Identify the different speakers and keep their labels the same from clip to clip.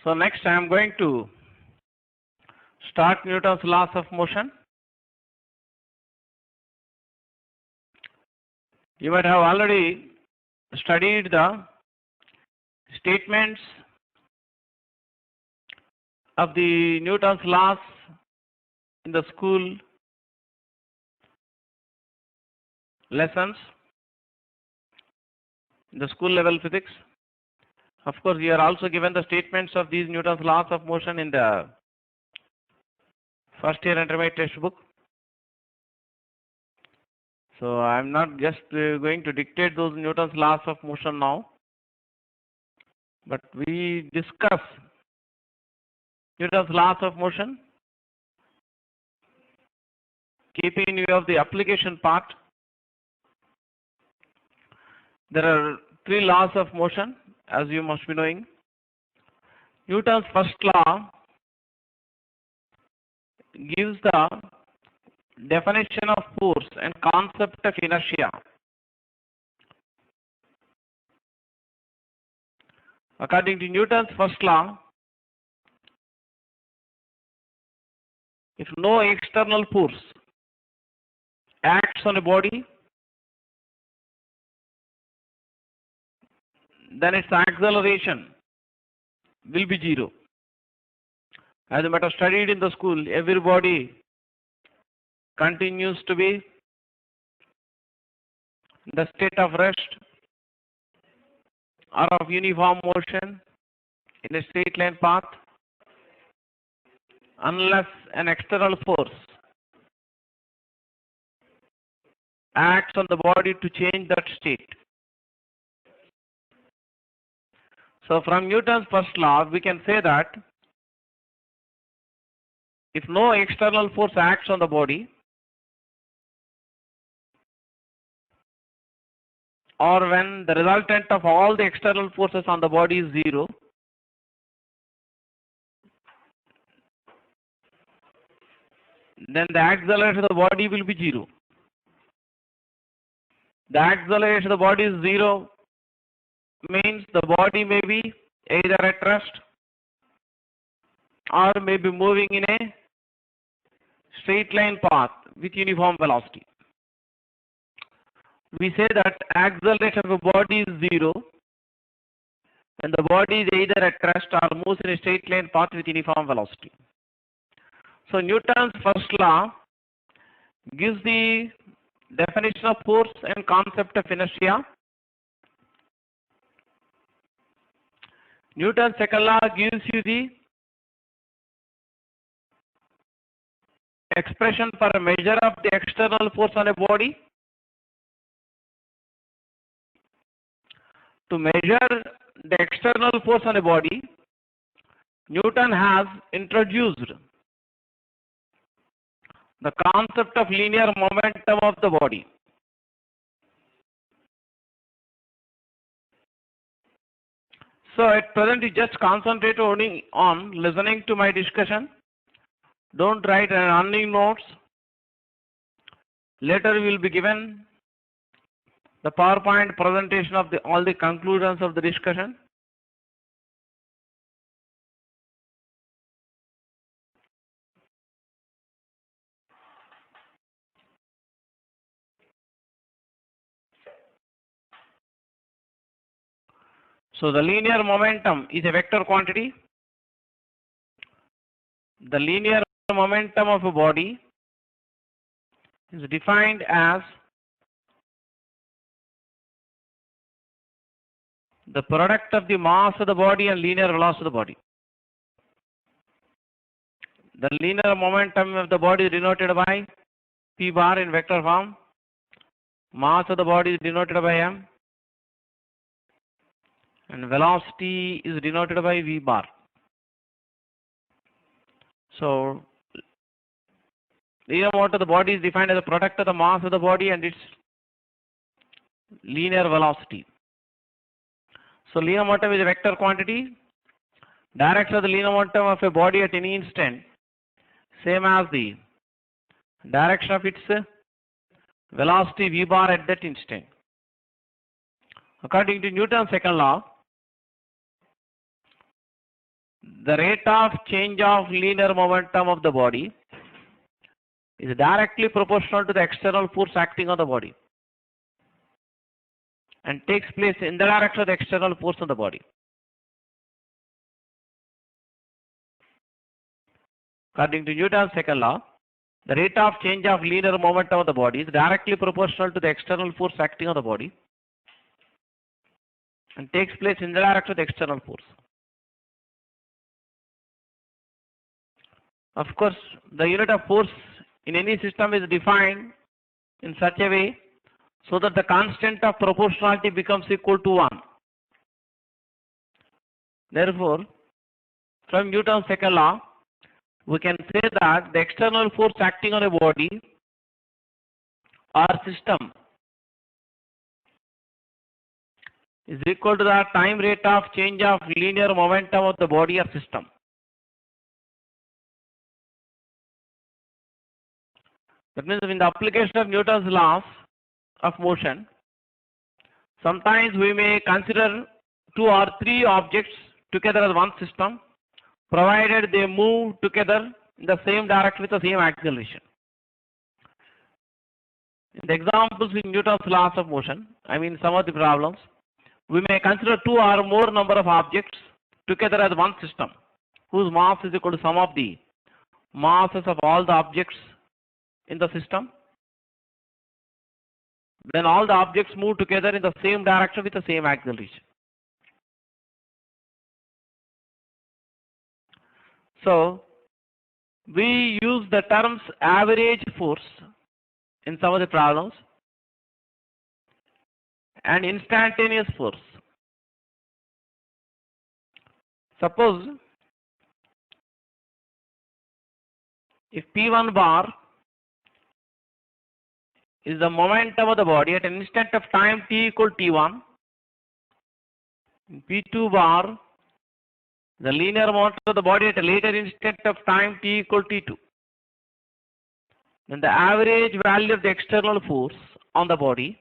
Speaker 1: So next I am going to start Newton's laws of motion. You might have already studied the statements of the Newton's laws in the school lessons, in the school level physics. Of course, you are also given the statements of these Newton's laws of motion in the first year intermediate textbook. So I am not just going to dictate those Newton's laws of motion now, but we discuss Newton's laws of motion, keeping in view of the application part. There are three laws of motion, as you must be knowing. Newton's first law gives the definition of force and concept of inertia. According to Newton's first law, if no external force acts on a body, then its acceleration will be zero. As you might have studied in the school, every body continues to be in the state of rest or of uniform motion in a straight line path unless an external force acts on the body to change that state. So from Newton's first law, we can say that if no external force acts on the body, or when the resultant of all the external forces on the body is zero, then the acceleration of the body will be zero. The acceleration of the body is zero means the body may be either at rest or may be moving in a straight line path with uniform velocity. We say that acceleration of a body is zero when the body is either at rest or moves in a straight line path with uniform velocity. So Newton's first law gives the definition of force and concept of inertia. Newton's second law gives you the expression for a measure of the external force on a body. To measure the external force on a body, Newton has introduced the concept of linear momentum of the body. So at present, you just concentrate only on listening to my discussion. Don't write any notes. Later we will be given the PowerPoint presentation of all the conclusions of the discussion. So the linear momentum is a vector quantity. The linear momentum of a body is defined as the product of the mass of the body and linear velocity of the body. The linear momentum of the body is denoted by P bar in vector form. Mass of the body is denoted by M. And velocity is denoted by V bar. So linear momentum of the body is defined as the product of the mass of the body and its linear velocity. So linear momentum is a vector quantity. Direction of the linear momentum of a body at any instant same as the direction of its velocity V bar at that instant. According to Newton's second law, the rate of change of linear momentum of the body is directly proportional to the external force acting on the body and takes place in the direction of the external force on the body. According to Newton's second law, the rate of change of linear momentum of the body is directly proportional to the external force acting on the body and takes place in the direction of the external force. Of course, the unit of force in any system is defined in such a way so that the constant of proportionality becomes equal to 1. Therefore, from Newton's second law, we can say that the external force acting on a body or system is equal to the time rate of change of linear momentum of the body or system. That means in the application of Newton's laws of motion, sometimes we may consider 2 or 3 objects together as one system, provided they move together in the same direction with the same acceleration. In the examples in Newton's laws of motion, I mean some of the problems, we may consider 2 or more number of objects together as one system, whose mass is equal to sum of the masses of all the objects in the system. Then all the objects move together in the same direction with the same acceleration. So, we use the terms average force in some of the problems and instantaneous force. Suppose if P1 bar is the momentum of the body at an instant of time t equal T1, P2 bar the linear momentum of the body at a later instant of time t equal T2, then the average value of the external force on the body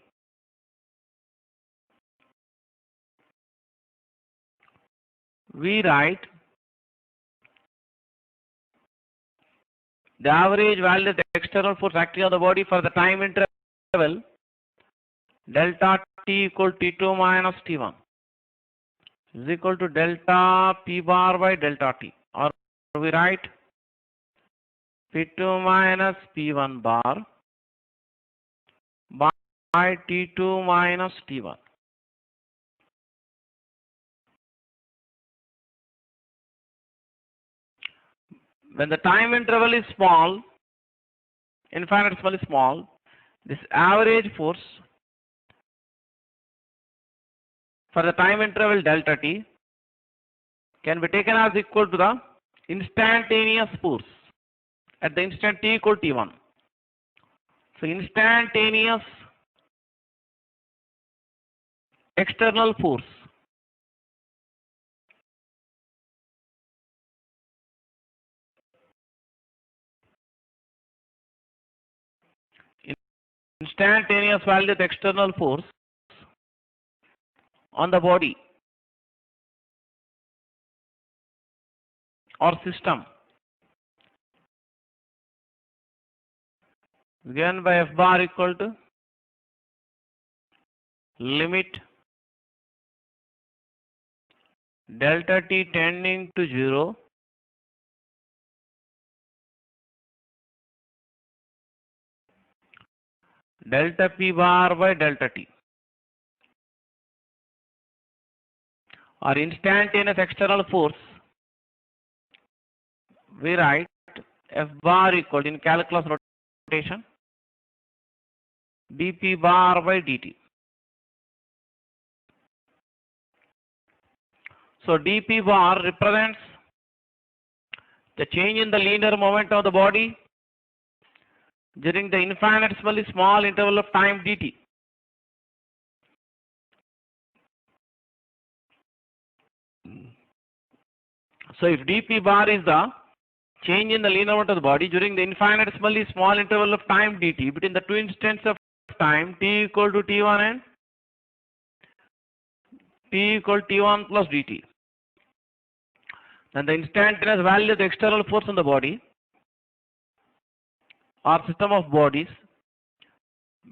Speaker 1: we write the average value of the external force acting on the body for the time interval delta t equal T2 minus T1 is equal to delta P bar by delta T, or we write P2 minus P1 bar by T2 minus T1. When the time interval is small, infinitesimally small, this average force for the time interval delta t can be taken as equal to the instantaneous force at the instant t equal T1. So instantaneous external force instantaneous value of the external force on the body or system given by F bar equal to limit delta t tending to 0 delta P bar by delta t, or instantaneous external force we write F bar equal to, in calculus notation, dP bar by dt. So dP bar represents the change in the linear momentum of the body during the infinitesimally small interval of time dt. So if dP bar is the change in the linear momentum of the body during the infinitesimally small interval of time dt between the two instants of time t equal to T1 and t equal T1 plus dt, then the instantaneous value of the external force on the body or system of bodies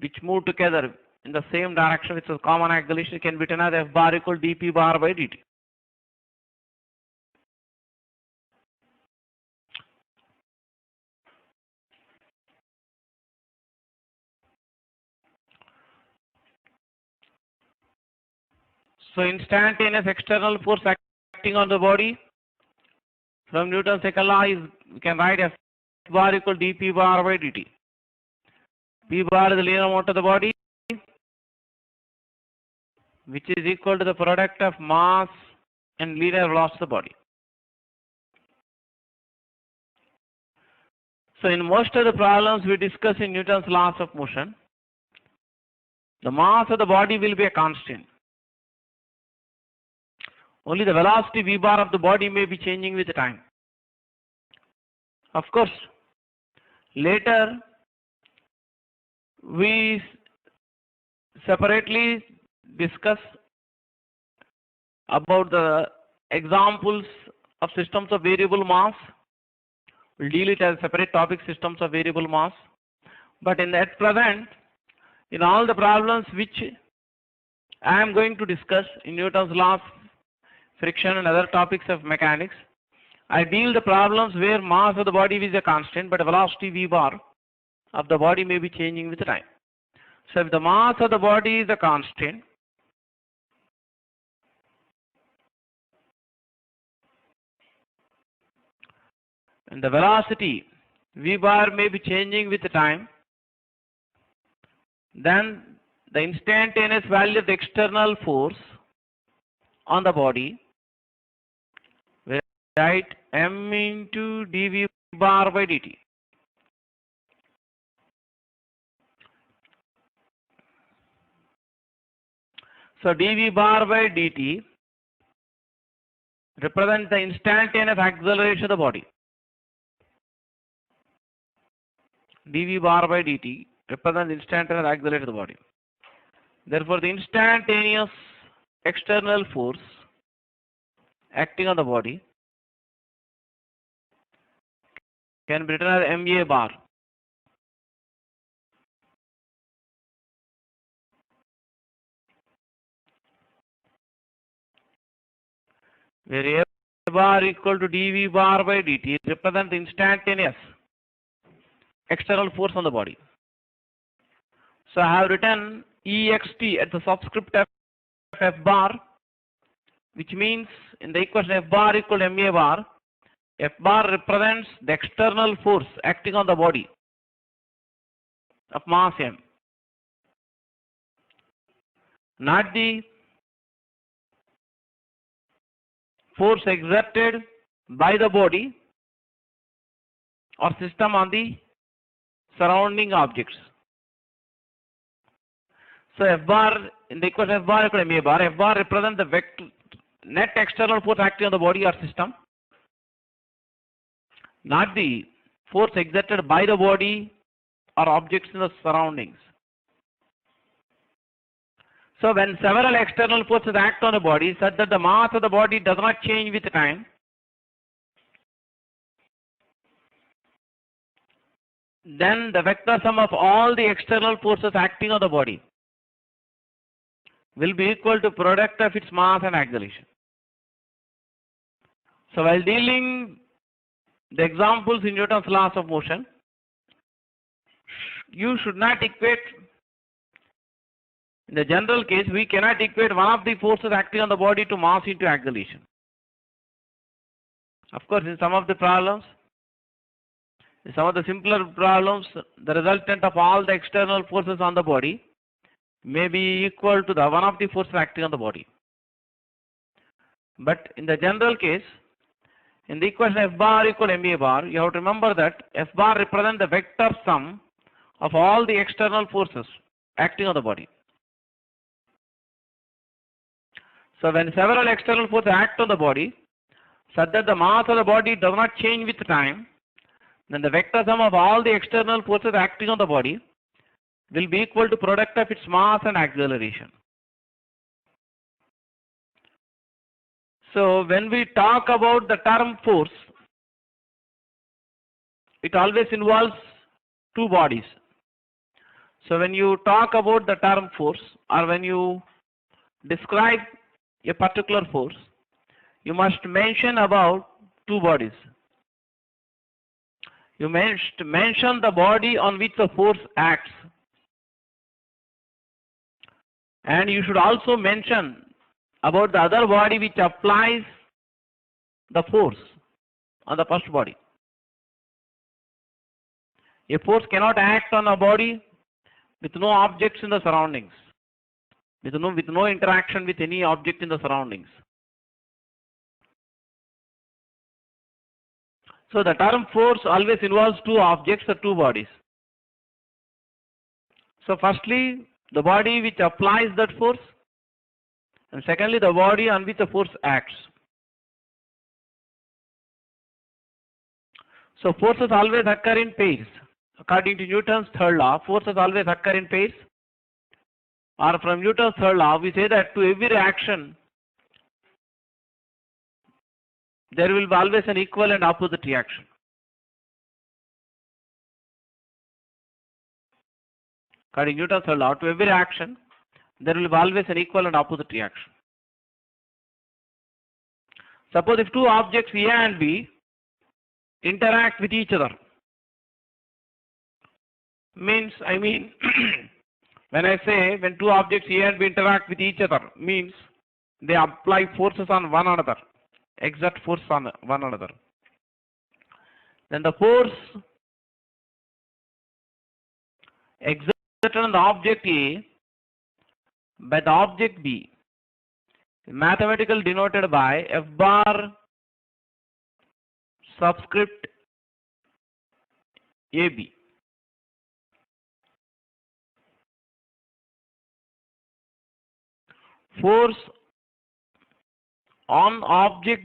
Speaker 1: which move together in the same direction with a common acceleration can be written as F bar equal dP bar by dt. So instantaneous external force acting on the body from Newton's second law is, we can write F bar equal dP bar by dt. P bar is the linear amount of the body, which is equal to the product of mass and linear velocity of the body. So in most of the problems we discuss in Newton's laws of motion, the mass of the body will be a constant. Only the velocity v bar of the body may be changing with the time. Of course, later we separately discuss about the examples of systems of variable mass. We'll deal it as separate topic, systems of variable mass. But in at present, in all the problems which I am going to discuss in Newton's laws, friction and other topics of mechanics, I deal the problems where mass of the body is a constant, but velocity v bar of the body may be changing with time. So if the mass of the body is a constant, and the velocity v bar may be changing with the time, then the instantaneous value of the external force on the body, we write m into dv bar by dt. So dv bar by dt represents the instantaneous acceleration of the body. dv bar by dt represents instantaneous acceleration of the body. Therefore, the instantaneous external force acting on the body can be written as ma bar. Where a bar equal to dv bar by dt represents the instantaneous external force on the body. So I have written ext at the subscript of f bar, which means in the equation f bar equal to ma bar, f bar represents the external force acting on the body of mass m, not the force exerted by the body or system on the surrounding objects. So f bar in the equation f bar equal to ma bar, f bar represents the vector net external force acting on the body or system, not the force exerted by the body or objects in the surroundings. So when several external forces act on the body such that the mass of the body does not change with time, then the vector sum of all the external forces acting on the body will be equal to product of its mass and acceleration. So while dealing the examples in Newton's laws of motion, you should not equate, in the general case, we cannot equate one of the forces acting on the body to mass into acceleration. Of course, in some of the problems, in some of the simpler problems, the resultant of all the external forces on the body may be equal to the one of the forces acting on the body. But in the general case, in the equation f bar equal to ma bar, you have to remember that f bar represents the vector sum of all the external forces acting on the body. So when several external forces act on the body such that the mass of the body does not change with time, then the vector sum of all the external forces acting on the body will be equal to product of its mass and acceleration. So when we talk about the term force, it always involves two bodies. So when you talk about the term force, or when you describe a particular force, you must mention about two bodies. You must mention the body on which the force acts, and you should also mention about the other body which applies the force on the first body. A force cannot act on a body with no objects in the surroundings, with no interaction with any object in the surroundings. So the term force always involves two objects or two bodies. So firstly, the body which applies that force, and secondly, the body on which the force acts. So forces always occur in pairs. According to Newton's third law, forces always occur in pairs. Or from Newton's third law, we say that to every action, there will be always an equal and opposite reaction. According to Newton's third law, to every action, there will be always an equal and opposite reaction. Suppose if two objects A and B interact with each other, means when I say when two objects A and B interact with each other, means they apply forces on one another, exert force on one another. Then the force exerted on the object A by the object B is mathematically denoted by F bar subscript AB. Force on object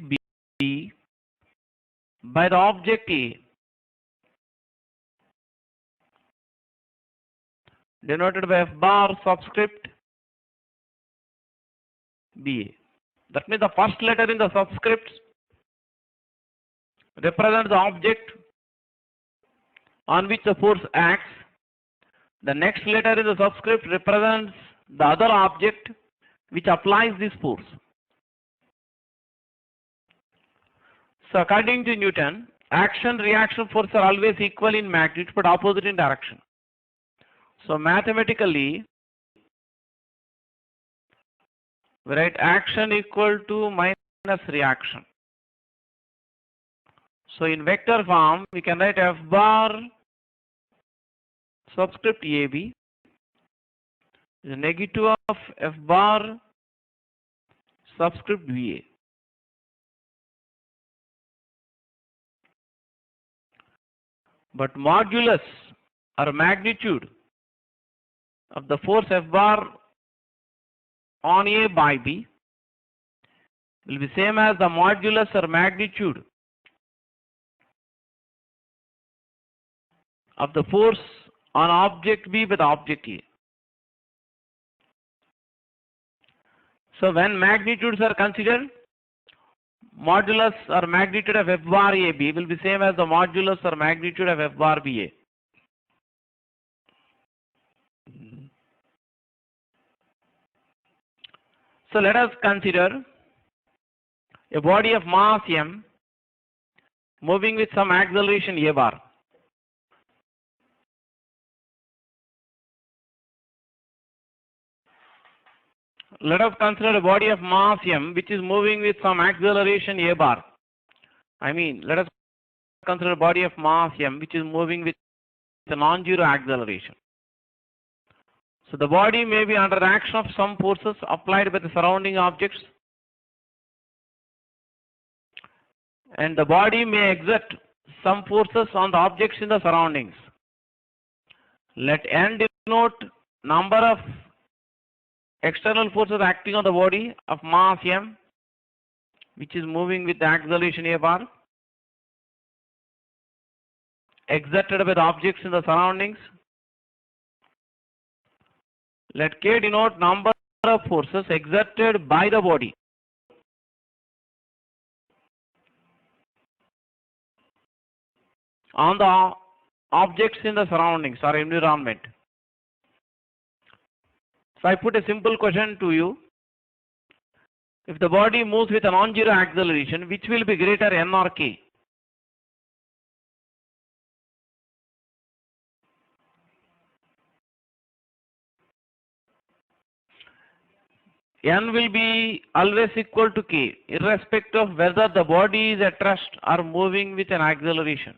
Speaker 1: B by the object A denoted by F bar subscript BA. That means the first letter in the subscript represents the object on which the force acts. The next letter in the subscript represents the other object which applies this force. So according to Newton, action-reaction forces are always equal in magnitude but opposite in direction. So mathematically, we write action equal to minus reaction. So in vector form, we can write F bar subscript AB is a negative of F bar subscript VA. But modulus or magnitude of the force F bar on A by B will be same as the modulus or magnitude of the force on object B by the object A. So when magnitudes are considered, modulus or magnitude of F bar AB will be same as the modulus or magnitude of F bar BA. So let us consider a body of mass m moving with some acceleration A bar. Let us consider a body of mass m which is moving with some acceleration A bar. Let us consider a body of mass m which is moving with a non-zero acceleration. So the body may be under the action of some forces applied by the surrounding objects, and the body may exert some forces on the objects in the surroundings. Let n denote number of external forces acting on the body of mass m which is moving with the acceleration A bar exerted by the objects in the surroundings. Let k denote number of forces exerted by the body on the objects in the surroundings or environment. So I put a simple question to you. If the body moves with a non-zero acceleration, which will be greater, n or k? N will be always equal to k, irrespective of whether the body is at rest or moving with an acceleration.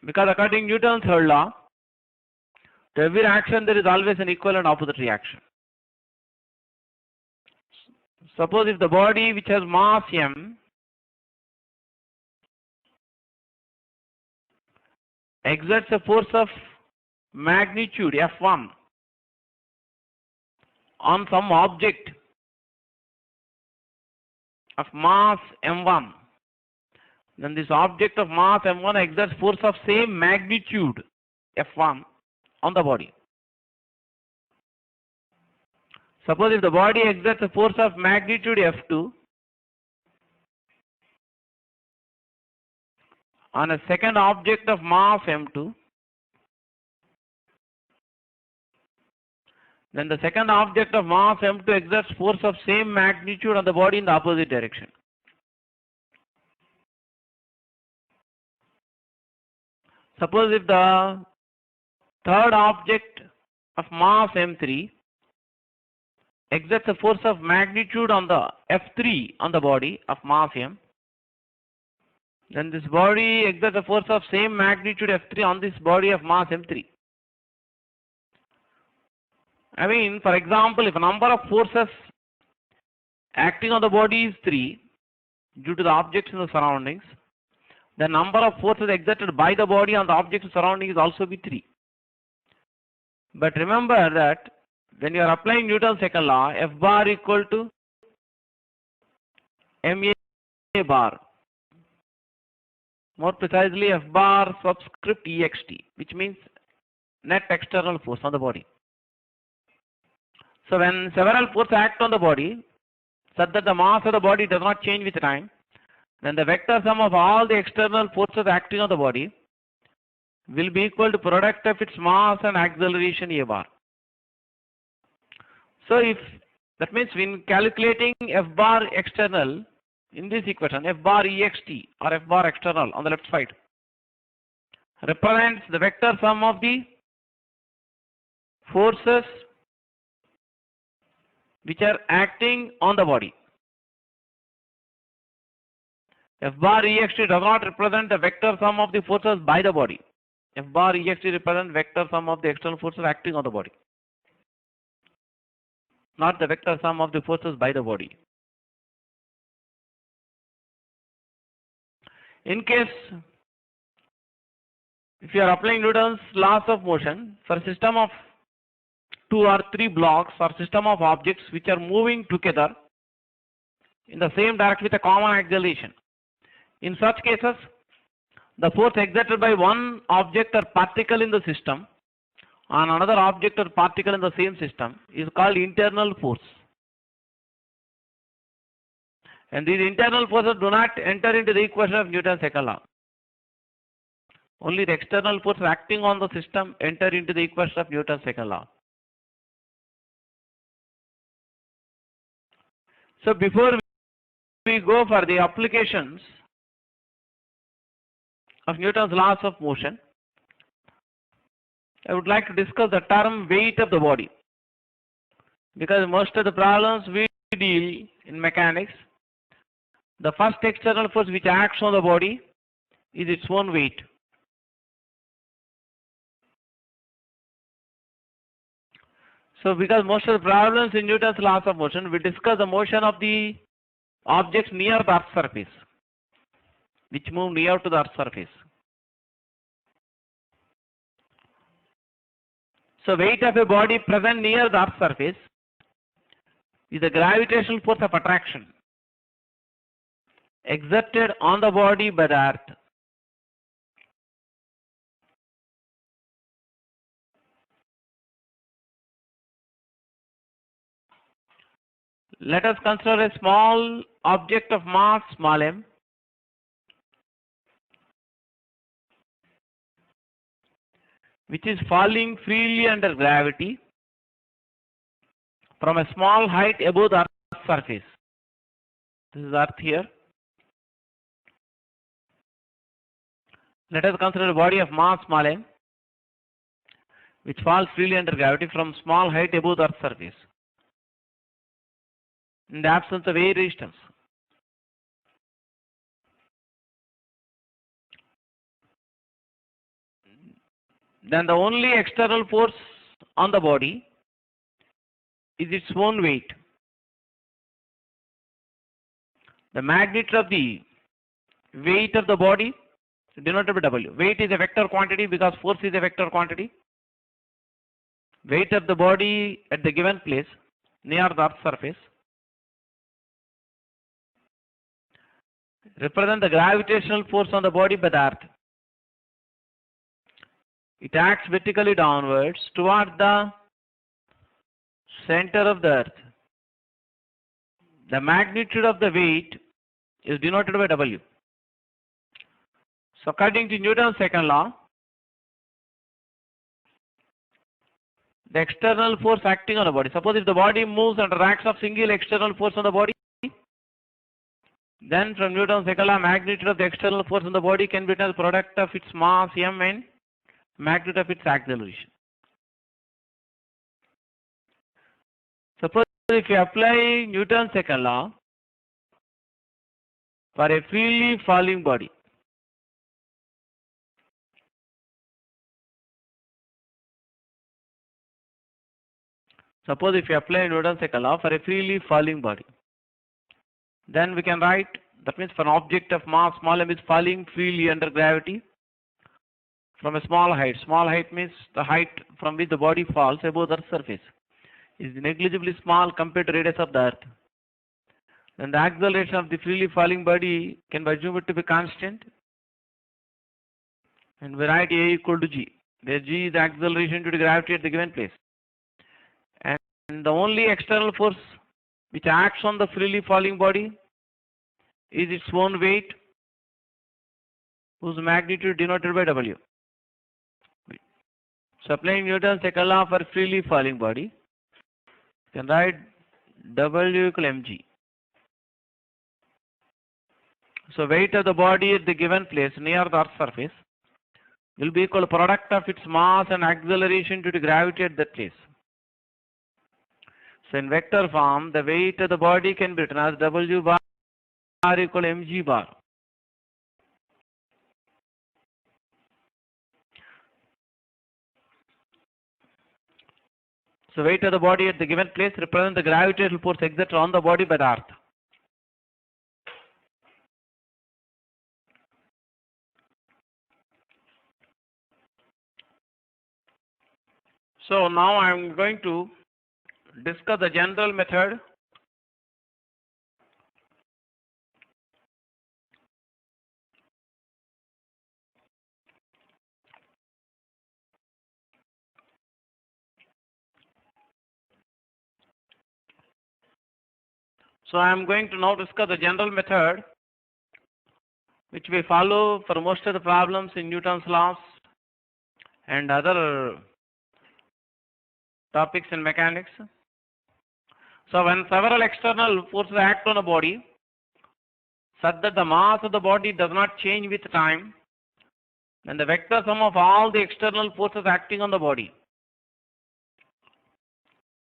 Speaker 1: Because according to Newton's third law, to every action there is always an equal and opposite reaction. Suppose if the body which has mass m exerts a force of magnitude F1 on some object of mass m1, then this object of mass m1 exerts force of same magnitude F1 on the body. Suppose if the body exerts a force of magnitude F2 on a second object of mass m2, then the second object of mass m2 exerts force of same magnitude on the body in the opposite direction. Suppose if the third object of mass m3 exerts a force of magnitude on the F3 on the body of mass m, then this body exerts a force of same magnitude F3 on this body of mass m3. I mean, for example, if a number of forces acting on the body is 3 due to the objects in the surroundings, the number of forces exerted by the body on the objects surrounding is also be 3. But remember that when you are applying Newton's second law, F bar equal to ma bar. More precisely, F bar subscript ext, which means net external force on the body. So when several forces act on the body such that the mass of the body does not change with time, then the vector sum of all the external forces acting on the body will be equal to product of its mass and acceleration a bar. So if that means when calculating F bar external in this equation, F bar ext or F bar external on the left side represents the vector sum of the forces which are acting on the body. F bar ext does not represent the vector sum of the forces by the body. F bar ext represents vector sum of the external forces acting on the body, not the vector sum of the forces by the body. In case if you are applying Newton's laws of motion for a system of 2 or 3 blocks or system of objects which are moving together in the same direction with a common acceleration, in such cases the force exerted by one object or particle in the system on another object or particle in the same system is called internal force. And these internal forces do not enter into the equation of Newton's second law. Only the external forces acting on the system enter into the equation of Newton's second law. So before we go for the applications of Newton's laws of motion, I would like to discuss the term weight of the body, because most of the problems we deal in mechanics, the first external force which acts on the body is its own weight. So because most of the problems in Newton's laws of motion, we discuss the motion of the objects near the Earth's surface, which move near to the Earth's surface. So weight of a body present near the Earth's surface is the gravitational force of attraction exerted on the body by the Earth. Let us consider a small object of mass small m which is falling freely under gravity from a small height above the Earth's surface. This is Earth here. Let us consider a body of mass small m, which falls freely under gravity from small height above the Earth's surface, in the absence of air resistance. Then the only external force on the body is its own weight. The magnitude of the weight of the body denoted by W. Weight is a vector quantity because force is a vector quantity. Weight of the body at the given place near the Earth's surface represent the gravitational force on the body by the Earth. It acts vertically downwards toward the center of the Earth. The magnitude of the weight is denoted by W. So according to Newton's second law, the external force acting on the body. Suppose if the body moves under acts of single external force on the body, then from Newton's second law, magnitude of the external force on the body can be written as product of its mass m and magnitude of its acceleration. Suppose if you apply Newton's second law for a freely falling body, suppose if you apply Newton's second law for a freely falling body, then we can write, that means for an object of mass small m is falling freely under gravity from a small height. Small height means the height from which the body falls above the Earth's surface is negligibly small compared to the radius of the Earth. Then the acceleration of the freely falling body can be assumed to be constant, and we write A equal to g, where g is the acceleration due to gravity at the given place. And the only external force which acts on the freely falling body is its own weight, whose magnitude denoted by W. So applying Newton's second law for freely falling body, you can write W equal mg. So weight of the body at the given place near the Earth's surface will be equal to product of its mass and acceleration due to gravity at that place. So in vector form, the weight of the body can be written as W bar equal mg bar. So weight of the body at the given place represents the gravitational force exerted on the body by the Earth. So now I am going to discuss the general method So I am going to now discuss the general method which we follow for most of the problems in Newton's laws and other topics in mechanics. So when several external forces act on a body such that the mass of the body does not change with time, then the vector sum of all the external forces acting on the body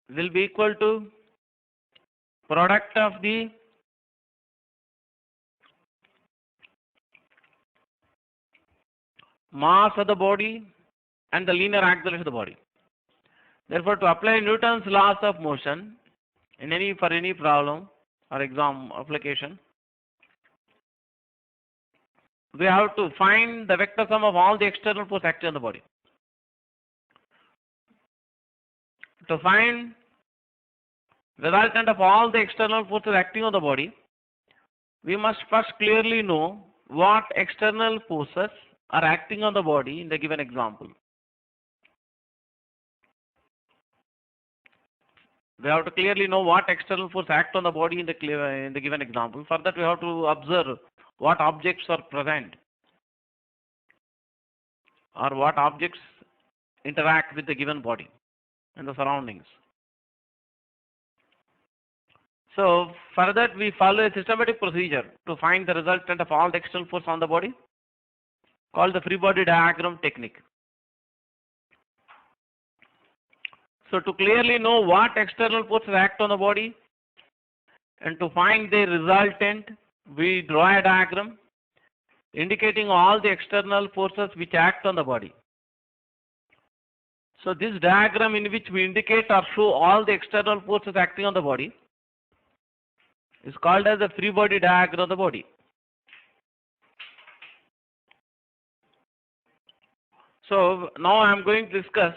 Speaker 1: will be equal to product of the mass of the body and the linear acceleration of the body. Therefore, to apply Newton's laws of motion in for any problem or exam application, we have to find the vector sum of all the external forces acting on the body. To find the resultant of all the external forces acting on the body, we must first clearly know what external forces are acting on the body in the given example. We have to clearly know what external force act on the body in the given example. For that, we have to observe what objects are present or what objects interact with the given body and the surroundings. So for that we follow a systematic procedure to find the resultant of all the external force on the body, called the free body diagram technique. So to clearly know what external forces act on the body and to find their resultant, we draw a diagram indicating all the external forces which act on the body. So this diagram, in which we indicate or show all the external forces acting on the body, is called as the free body diagram of the body. So now I am going to discuss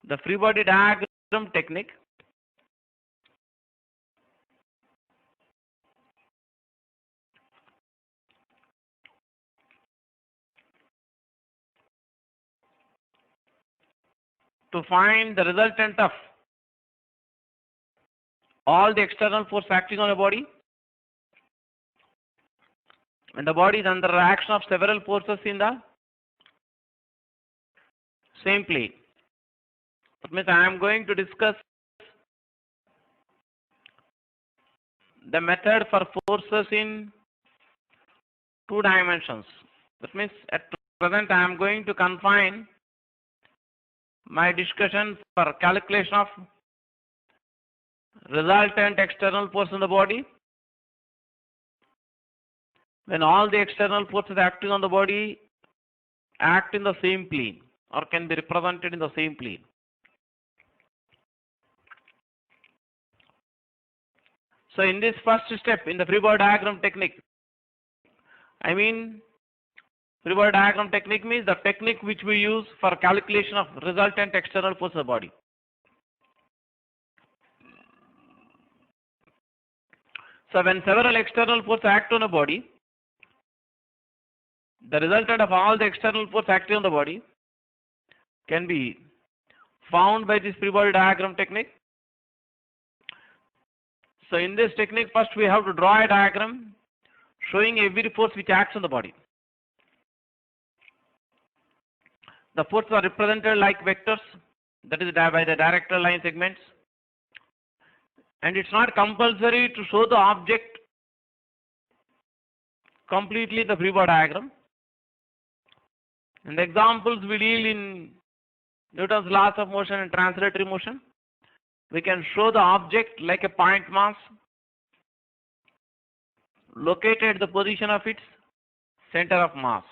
Speaker 1: the free body diagram technique. To find the resultant of all the external force acting on a body, and the body is under action of several forces in the same plane. That means I am going to discuss the method for forces in 2 dimensions. That means at present I am going to confine my discussion for calculation of resultant external force in the body when all the external forces acting on the body act in the same plane or can be represented in the same plane. So in this first step in the free body diagram technique, free body diagram technique means the technique which we use for calculation of resultant external force of the body. So when several external forces act on a body, the resultant of all the external force acting on the body can be found by this free body diagram technique. So in this technique, first we have to draw a diagram showing every force which acts on the body. The forces are represented like vectors, that is by the director line segments. And it's not compulsory to show the object completely the free body diagram. And the examples we deal in Newton's laws of motion and translatory motion. We can show the object like a point mass located at the position of its center of mass.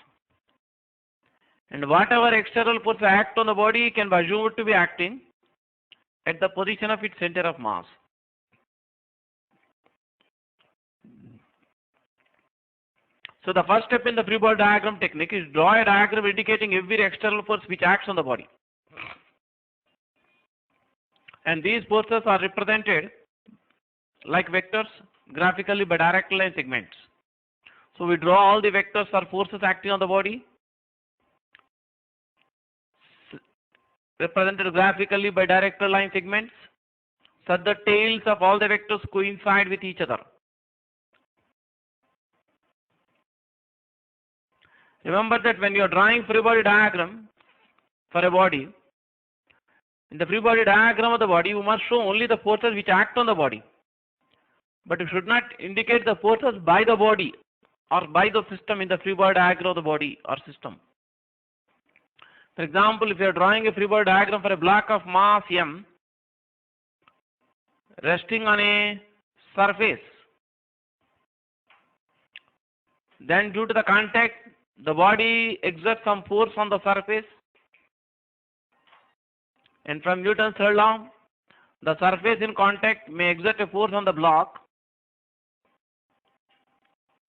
Speaker 1: And whatever external forces act on the body can be assumed to be acting at the position of its center of mass. So the first step in the free body diagram technique is draw a diagram indicating every external force which acts on the body. And these forces are represented like vectors graphically by direct line segments. So we draw all the vectors or forces acting on the body represented graphically by direct line segments, so the tails of all the vectors coincide with each other. Remember that when you are drawing free body diagram for a body, in the free body diagram of the body, you must show only the forces which act on the body. But you should not indicate the forces by the body or by the system in the free body diagram of the body or system. For example, if you are drawing a free body diagram for a block of mass m resting on a surface, then due to the contact, the body exerts some force on the surface, and from Newton's third law, the surface in contact may exert a force on the block,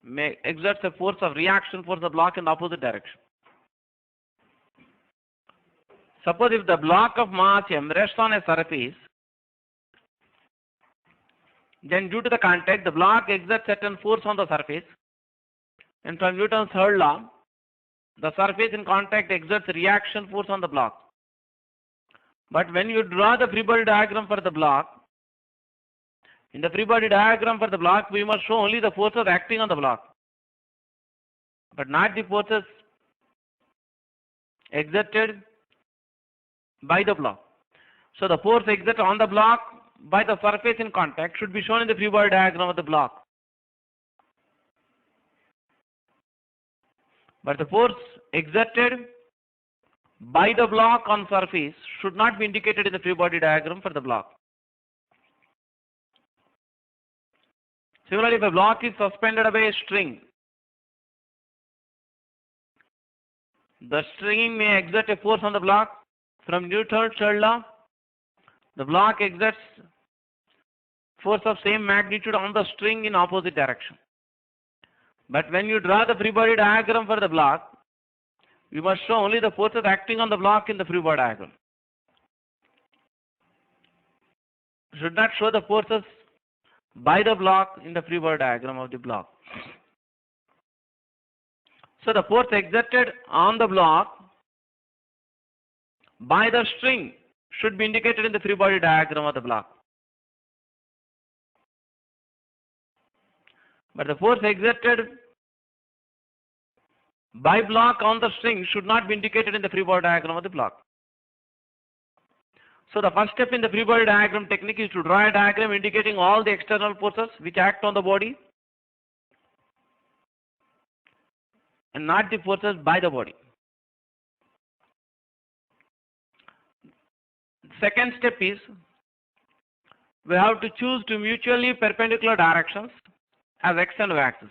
Speaker 1: may exert a force of reaction for the block in the opposite direction. Suppose if the block of mass m rests on a surface, then due to the contact, the block exerts certain force on the surface, and from Newton's third law, the surface in contact exerts reaction force on the block. But when you draw the free body diagram for the block, in the free body diagram for the block, we must show only the forces acting on the block, but not the forces exerted by the block. So the force exerted on the block by the surface in contact should be shown in the free body diagram of the block. But the force exerted by the block on surface should not be indicated in the free body diagram for the block. Similarly, if a block is suspended by a string, the string may exert a force on the block. From Newton's third law, the block exerts force of same magnitude on the string in opposite direction. But when you draw the free body diagram for the block, you must show only the forces acting on the block in the free body diagram. You should not show the forces by the block in the free body diagram of the block. So the force exerted on the block by the string should be indicated in the free body diagram of the block. But the force exerted by block on the string should not be indicated in the free body diagram of the block. So the first step in the free body diagram technique is to draw a diagram indicating all the external forces which act on the body and not the forces by the body. Second step is we have to choose two mutually perpendicular directions as x and y axis.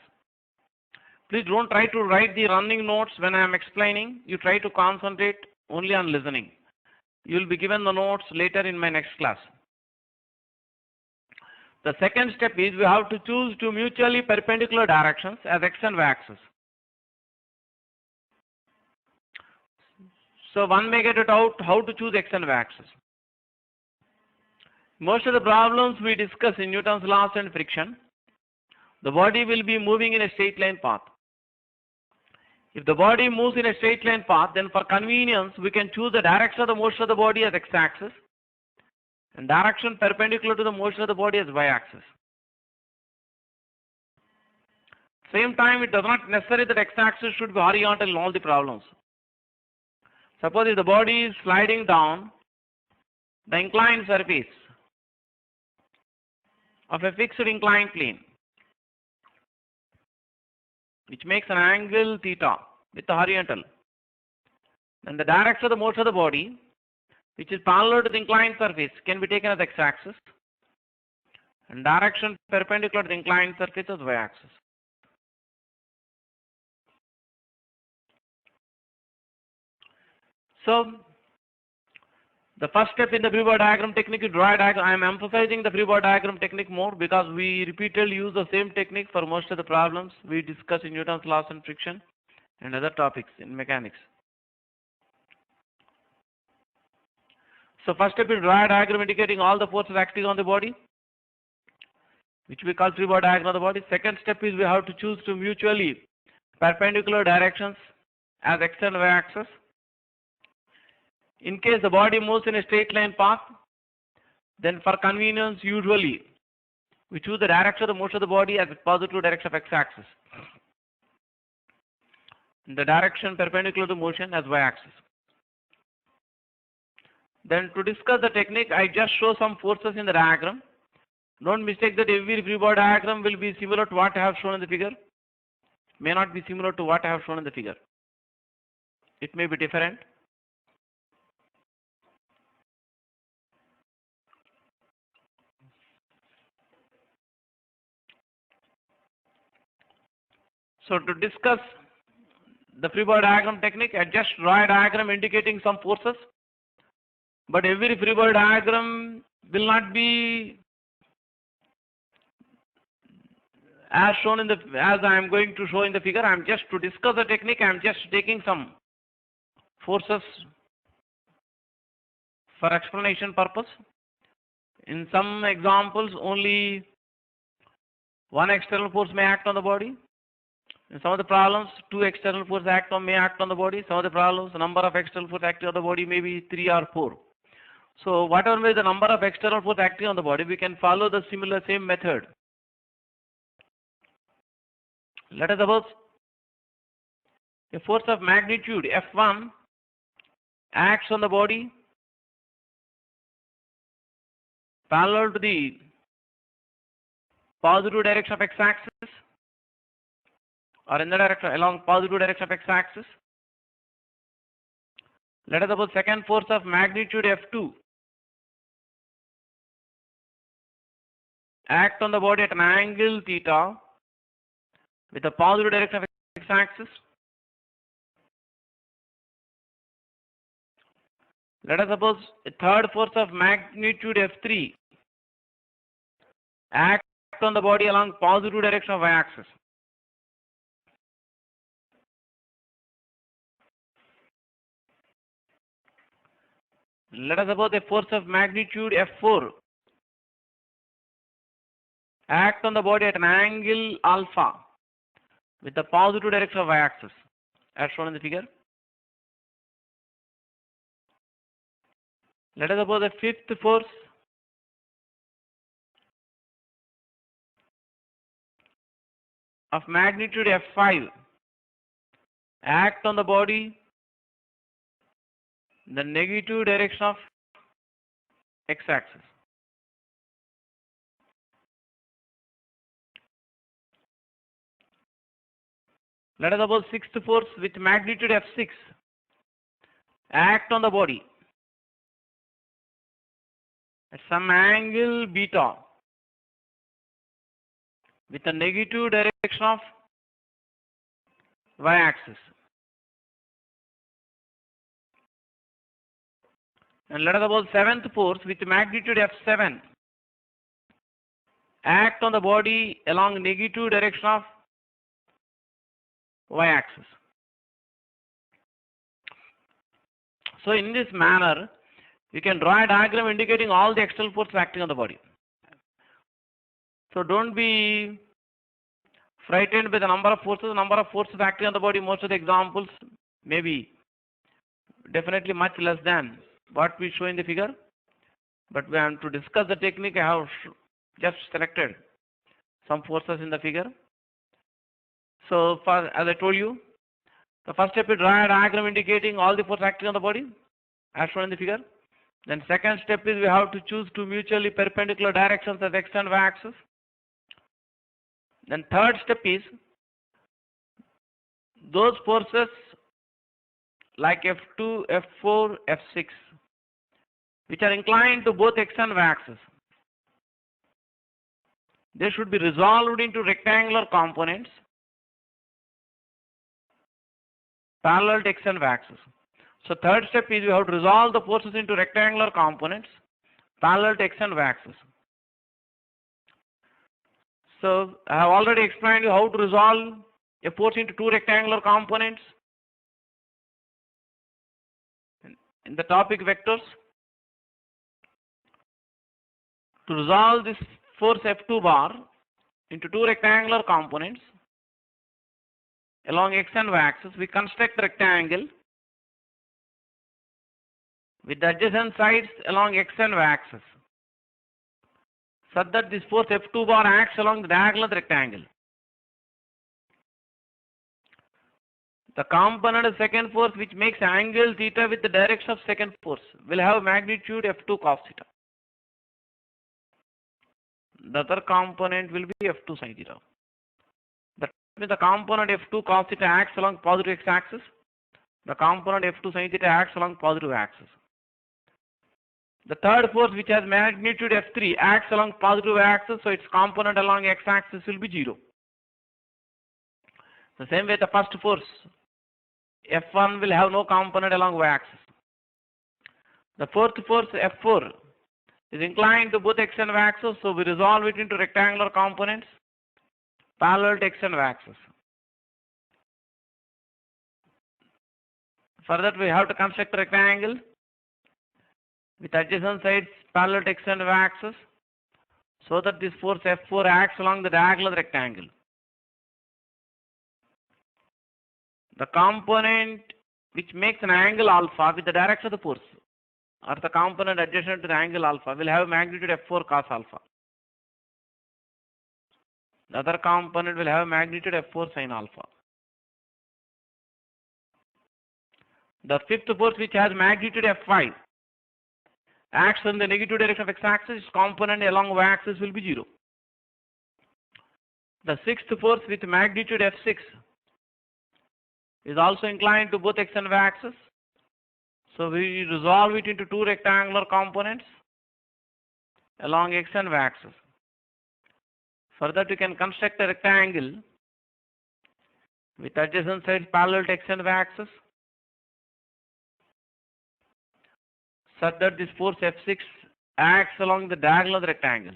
Speaker 1: Please don't try to write the running notes when I am explaining. You try to concentrate only on listening. You will be given the notes later in my next class. The second step is we have to choose two mutually perpendicular directions as x and y axis. So one may get it out how to choose x and y axis. Most of the problems we discuss in Newton's laws and friction, the body will be moving in a straight line path. If the body moves in a straight line path, then for convenience we can choose the direction of the motion of the body as x-axis and direction perpendicular to the motion of the body as y-axis. Same time, it does not necessary that x-axis should be horizontal in all the problems. Suppose if the body is sliding down the inclined surface of a fixed inclined plane, which makes an angle theta with the horizontal, then the direction of the motion of the body, which is parallel to the inclined surface, can be taken as x-axis and direction perpendicular to the inclined surface as y-axis. So the first step in the free body diagram technique is draw a diagram. I am emphasizing the free body diagram technique more because we repeatedly use the same technique for most of the problems we discuss in Newton's laws and friction and other topics in mechanics. So first step is draw a diagram indicating all the forces acting on the body, which we call free body diagram of the body. Second step is we have to choose two mutually perpendicular directions as x and y axis. In case the body moves in a straight line path, then for convenience usually we choose the direction of the motion of the body as a positive direction of x-axis, the direction perpendicular to motion as y-axis. Then to discuss the technique, I just show some forces in the diagram. Don't mistake that every free body diagram will be similar to what I have shown in the figure. May not be similar to what I have shown in the figure. It may be different. So to discuss the free body diagram technique, I just draw a diagram indicating some forces. But every free body diagram will not be as shown in the, as I am going to show in the figure. I am just to discuss the technique. I am just taking some forces for explanation purpose. In some examples, only one external force may act on the body. In some of the problems, two external forces may act on the body. Some of the problems, the number of external forces acting on the body may be 3 or 4. So whatever may be the number of external forces acting on the body, we can follow the same method. Let us suppose a force of magnitude F1 acts on the body parallel to the positive direction of x-axis, or in the direction along positive direction of x-axis. Let us suppose second force of magnitude F2 act on the body at an angle theta with the positive direction of x-axis. Let us suppose a third force of magnitude F3 act on the body along positive direction of y-axis. Let us suppose a force of magnitude F4 act on the body at an angle alpha with the positive direction of y-axis, as shown in the figure. Let us suppose a fifth force of magnitude F5 act on the body in the negative direction of x-axis. Let us suppose sixth force with magnitude F6 act on the body at some angle beta with a negative direction of y-axis. And let us suppose seventh force with magnitude F7 act on the body along negative direction of y-axis. So in this manner, you can draw a diagram indicating all the external forces acting on the body. So don't be frightened by the number of forces. The number of forces acting on the body, most of the examples may be definitely much less than what we show in the figure. But when to discuss the technique, I have just selected some forces in the figure. So as I told you, the first step is draw a diagram indicating all the forces acting on the body, as shown in the figure. Then second step is we have to choose two mutually perpendicular directions as x and y axis. Then third step is those forces like F2, F4, F6 which are inclined to both x and y axis. They should be resolved into rectangular components parallel to x and y axis. So third step is we have to resolve the forces into rectangular components parallel to x and y axis. So I have already explained you how to resolve a force into two rectangular components in the topic vectors. To resolve this force F2 bar into two rectangular components along x and y axis, we construct the rectangle with the adjacent sides along x and y axis, such that this force F2 bar acts along the diagonal of the rectangle. The component of second force which makes angle theta with the direction of second force will have magnitude F2 cos theta. The other component will be F2 sin theta. That means the component F2 cos theta acts along positive x-axis. The component F2 sin theta acts along positive axis. The third force, which has magnitude F3, acts along positive axis, so its component along x-axis will be 0. The same way the first force, F1, will have no component along y-axis. The fourth force, F4, is inclined to both x and y axis, so we resolve it into rectangular components parallel to x and y axis. For that, we have to construct a rectangle with adjacent sides parallel to x and y axis, so that this force F4 acts along the diagonal of the rectangle. The component which makes an angle alpha with the direction of the force, or the component adjacent to the angle alpha, will have magnitude F4 cos alpha. The other component will have magnitude F4 sin alpha. The fifth force, which has magnitude F5, acts in the negative direction of x-axis. Its component along y-axis will be 0. The sixth force with magnitude F6 is also inclined to both x and y-axis. So we resolve it into two rectangular components along x and y-axis. For that, we can construct a rectangle with adjacent sides parallel to x and y-axis, such that this force F6 acts along the diagonal of the rectangle.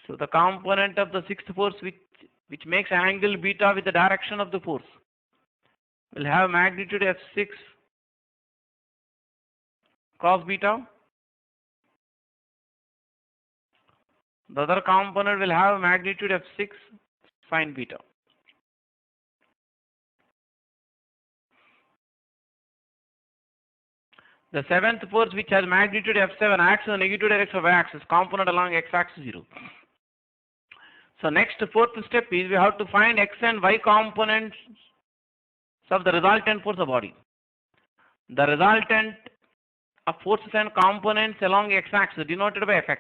Speaker 1: So the component of the sixth force, which makes angle beta with the direction of the force, will have magnitude F6 cos beta. The other component will have magnitude F6 sin beta. The seventh force, which has magnitude F7, acts in the negative direction of y-axis, component along x-axis 0. So next, fourth step is we have to find x and y components of the resultant force of body. The resultant of forces and components along x-axis denoted by Fx.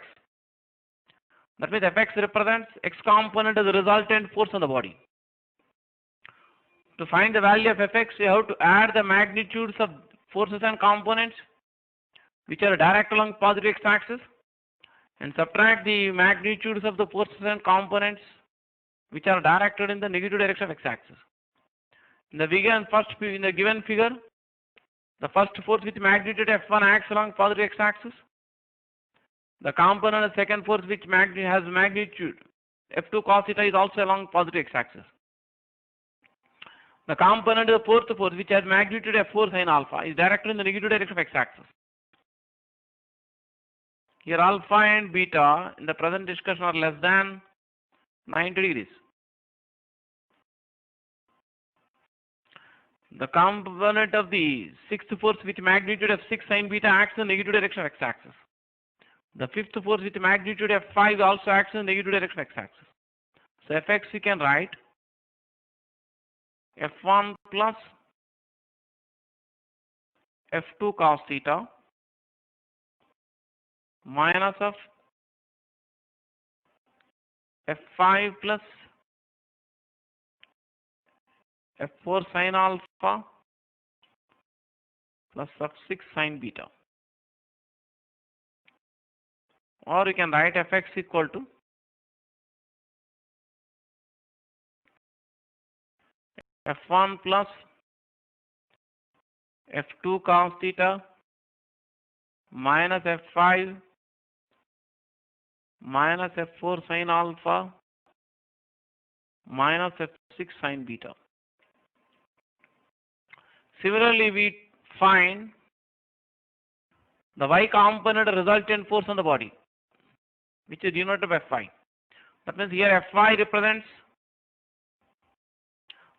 Speaker 1: That means Fx represents x component as the resultant force on the body. To find the value of Fx, we have to add the magnitudes of forces and components which are direct along positive x-axis, and subtract the magnitudes of the forces and components which are directed in the negative direction of x-axis. In the given figure, the first force with magnitude F1 acts along positive x-axis. The component of the second force which has magnitude F2 cos theta is also along positive x-axis. The component of the fourth force, which has magnitude F4 sin alpha, is directed in the negative direction of x-axis. Here alpha and beta in the present discussion are less than 90 degrees. The component of the sixth force with magnitude F6 sin beta acts in the negative direction of x-axis. The fifth force with magnitude F5 also acts in the negative direction of x-axis. So Fx we can write F1 plus F2 cos theta minus of F5 plus F4 sin alpha plus F6 sin beta. Or you can write Fx equal to F1 plus F2 cos theta minus F5 minus F4 sin alpha minus F6 sin beta. Similarly, we find the y component resultant force on the body, which is denoted by Fi. That means here Fi represents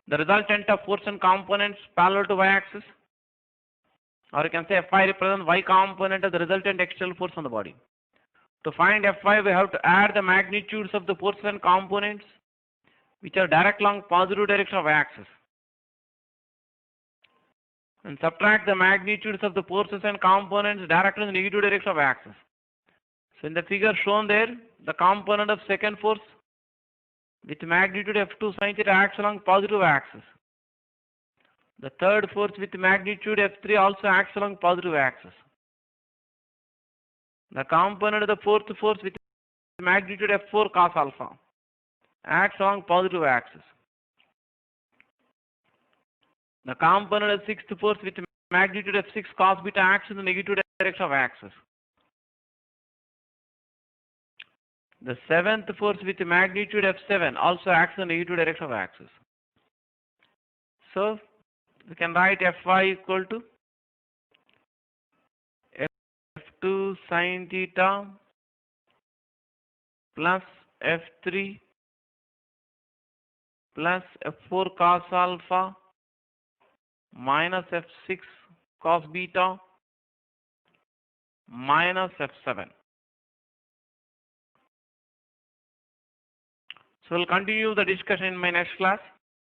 Speaker 1: the resultant of force and components parallel to y-axis, or you can say Fi represents y component of the resultant external force on the body. To find Fi, we have to add the magnitudes of the forces and components which are direct along positive direction of y-axis, and subtract the magnitudes of the forces and components directly in the negative direction of y-axis. So in the figure shown there, the component of second force with magnitude F2 sin theta acts along positive axis. The third force with magnitude F3 also acts along positive axis. The component of the fourth force with magnitude F4 cos alpha acts along positive axis. The component of sixth force with magnitude F6 cos beta acts in the negative direction of axis. The seventh force with magnitude F7 also acts in the negative direction of axis. So we can write Fy equal to F2 sin theta plus F3 plus F4 cos alpha minus F6 cos beta minus F7. So we'll continue the discussion in my next class.